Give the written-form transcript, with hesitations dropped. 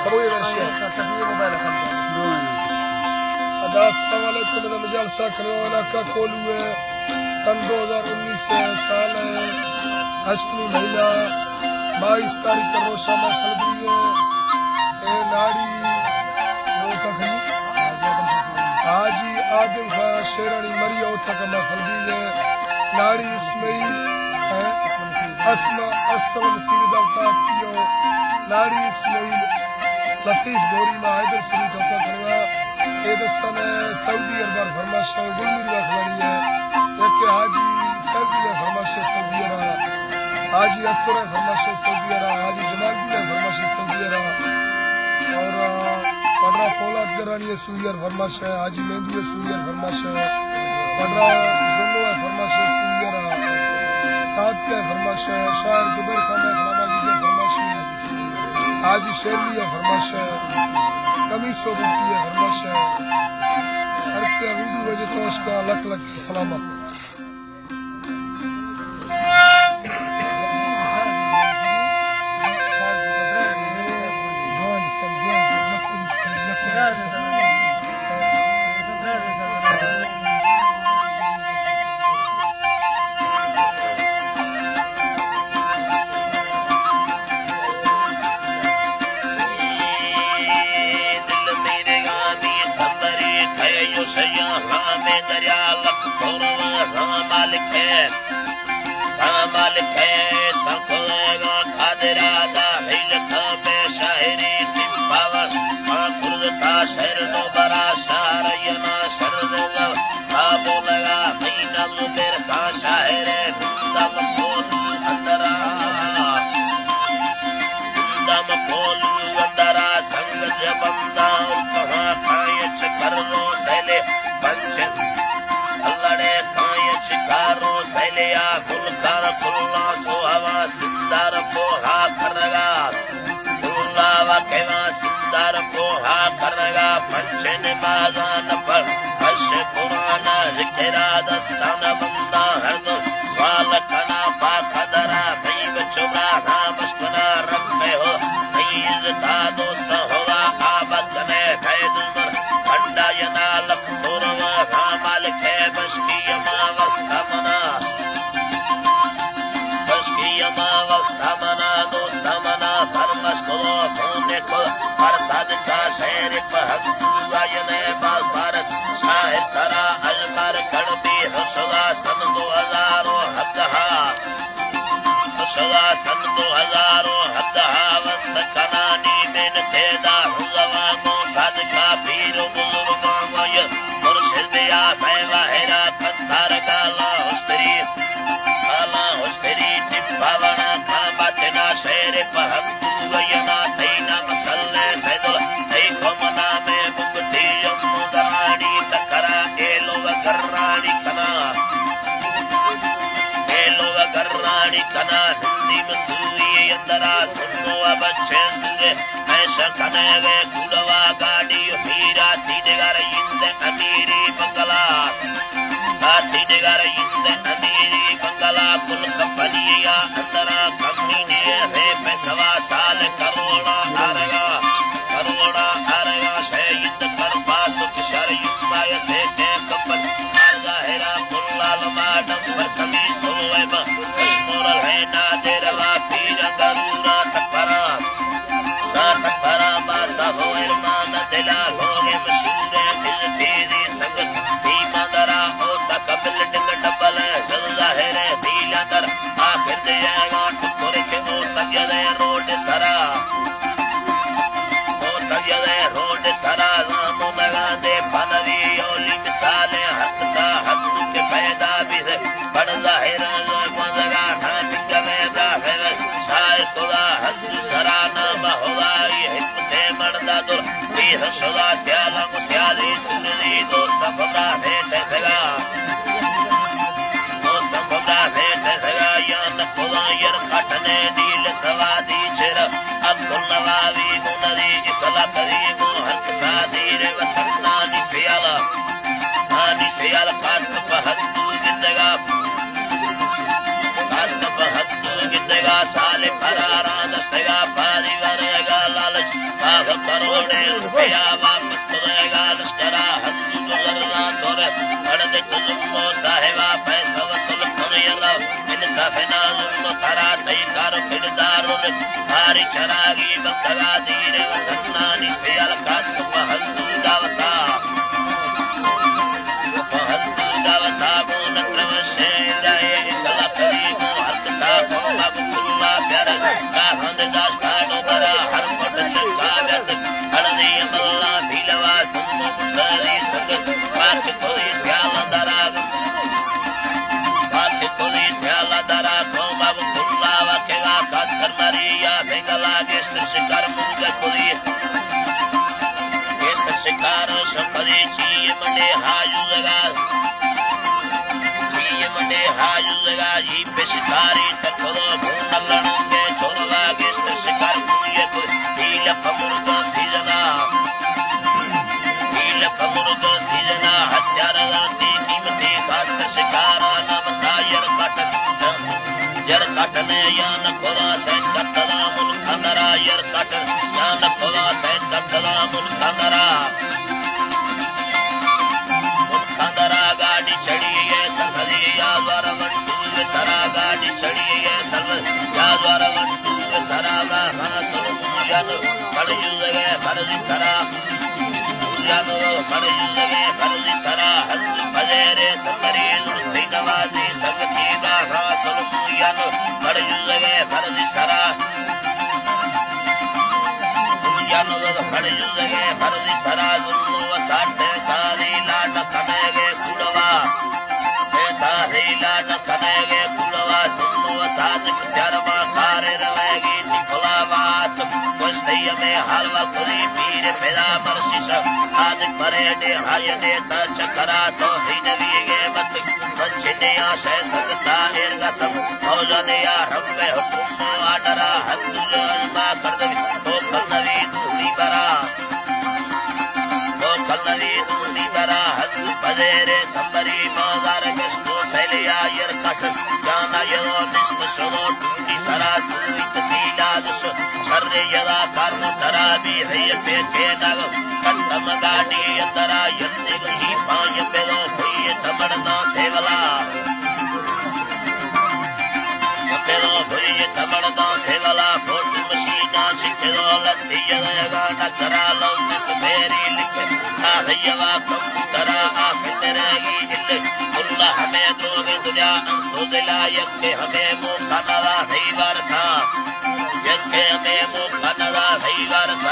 سموية درشيا अस्सलाम वालेकुम मैं जलसा करने वाला का खोलू है सन 2019 साल है 8वां महीना 22 तारीख को रोशा में खलबी है ए नाड़ी रोका खली हाजी आदिम खान शेरानी मरिया उठा का में खलबी है नाड़ी इस्माइल असमा असम नसीर दवता कियो नाड़ी इस्माइल लतीफ गोरी में हैदर सुनी दवता करवा ये दस्तान सऊदी अरब फरमाश गुलमीर का खिलाड़ी है एक हाजी सऊदी का फरमाश सऊदी अरब हाजी अख्तर फरमाश सऊदी अरब हाजी जमालुद्दीन का फरमाश सऊदी अरब और पडरा पोला जरानी सऊदी अरब फरमाश है हाजी मेहंदी सऊदी अरब फरमाश है पडरा जुम्मो फरमाश सऊदी अरब साद के फरमाश है शायर जुबैर खान खलाबाजी के फरमाश है हाजी शेरली का फरमाश है कमीसो बुटी है फरमाश है हर से वीडियो वजह तो उसका लक लक सलामत शहर नो बरा शारयना शरद आबो लगा महीना मेर का शायर दम खोल अंदरा संग जबंदा कहां खायच करो सैले पंचन अल्लाड़े खायच कारो सैले आ गुलकार खुल्ला सो हवा सिंदार पोहा करगा खुल्ला केवा सिंदार पोहा करगा पंचन बाजान पर हश कुराना जिक्रा दस्तान बंदा हद वाल कना पा खदरा भई बचुरा ना मस्कना रब में हो फैज ता दोस्त होगा आबद में फैज पर ठंडा यना लख तोरवा रामल के बस की यमा वक्त मना बस की यमा वक्त मना दोस्त मना फरमस को होने को फरसाद का शेर पहक वायने बाल भारत शाहिद तरा अलमर कड़बी हसला सन 2000 हदहा हसला सन 2000 हदहा वस्त कनानी में तेदा हुआ मो सदका पीर बुजुर्गों वय मुर्शिद या फैला हेरा पत्थर काला उस्तरी टिपावना खा बचना शेर पहक वयना तैना मसल्ले सैदुल तै कोमना में मुक्ति यमुदरानी तकरा एलो वगरानी कना हिंदी मसूई अंदरा सुनो बच्चे सुगे ऐसा कने वे कुड़वा गाड़ी हीरा तीडगर इंद अमीरी बंगला तीडगर इंद अमीरी बंगला कुल कंपनिया अंदरा कंपनी रे पैसवा साल करोड़ा आरगा से युद्ध कर पास किशर युद्ध से के कपन आरगा हेरा कुल्लाल माडम पर कमी सोएबा कश्मीर है ना देरवा पीर गरुरा तपरा बासा होए मान दिला लोगे मशहूर दिल तेरी संग सीमा दरा हो तकबल डिंग डबल जल्ला है रे दिला कर आखिर देगा ठुकर के ओ तगले रोड सरा राम लगा दे बनवी ओली मिसाल हक सा हक के पैदा भी है बड़ जाहिर मजगा ना निकले जाहिर शायद खुदा हज सरा ना होगा ये हिकमते मर्दा दुर भी हसला त्याला मुस्याली सुनली दोस्त भला भेट लगा या न खुदा यार काटने दिल सवादी चिर अब्दुल नवावी मुनरी इकला करी मो हक सादीर वतरना निसियाला काट बहदू जिंदगा साले फरारा दस्तगा पारी वरेगा लालच या वापस करेगा लश्करा हंसू गुजरना तोरे अड़दे तुझको साहिबा पैसा वसूल करियला इन सफना जुल्म करा तई कर फिरदार भारी चरागी बतगा दीरे वतनानी से अलकात हंसू दावता बोन प्रवशे राय कला करी को हद सा अब्दुल्ला प्यारा का हंद दास काडो बरा हर पट चका व्यत हरदी अल्लाह भीलवा सुमो मुतरी संग पाक कोई स्याला दरा को अब्दुल्ला वकेगा कास्कर मरिया बेगला गेस्ट शिकार मुंगे कोई गेस्ट शिकार संपदी ची मने हाजू लगा जी पे शिकारी तकलो भूनलणों के छोरवा गेस्ट शिकार मुझे को हील पमुर्ग सीजना हत्यार गलती कीमती खास शिकारा नमता यर कटने यान खोला सैन कतला मुल्खंदरा यर कट यान खोला सैन कतला मुल्खंदरा गाड़ी चढ़ी है सलभरी याद्वार वंटूर सरा गाड़ी चढ़ी है सलभ याद्वार वंटूर सरा हाँ सलभूयन पड़युगे भरदी सरा पड़युगे भरदी सरा हंस भजेरे सलभरी लुत्ती नवाजी संगती हाँ सलभूयन पड़युगे भरदी सरा पड़युगे भरदी सरा गुल्लू साठे सारी लाट कमेगे कुड़वा सारी लाट कमेगे कुड़वा सुल्लू सादिक चरमा खारे रवेगी निखलावात कुश्तिया में हलवा खुली पीर फिरा मर्शिश सादिक परेडे हायने चकरा तो ही नवीगे मत पंचनिया से संगता निर्गसम मौजनिया रब्बे हुकुम आडरा हत्तुल मा करदवी तो कलनवी दूरी बरा बजेरे संबरी मजार गश्तो सैलिया यर कट जाना यो निष्प शोनो टूटी सरा सुई तसीला दुश शर्रे यदा कर्म तरा भी है पे के नग कत्तम गाड़ी अंदरा यन्ने गही पाय पेलो हुई तमड़ना सेवला पेलो हुई तमड़ना सेवला फोट मशीना छिकेलो लत्ती यगा नकरा लो दिस बेरी लिखे आहयवा कम तरा हमें द्रोगे दुनिया अंसो दिला यके हमें मुख नवा भई वारसा यके हमें मुख नवा भई वारसा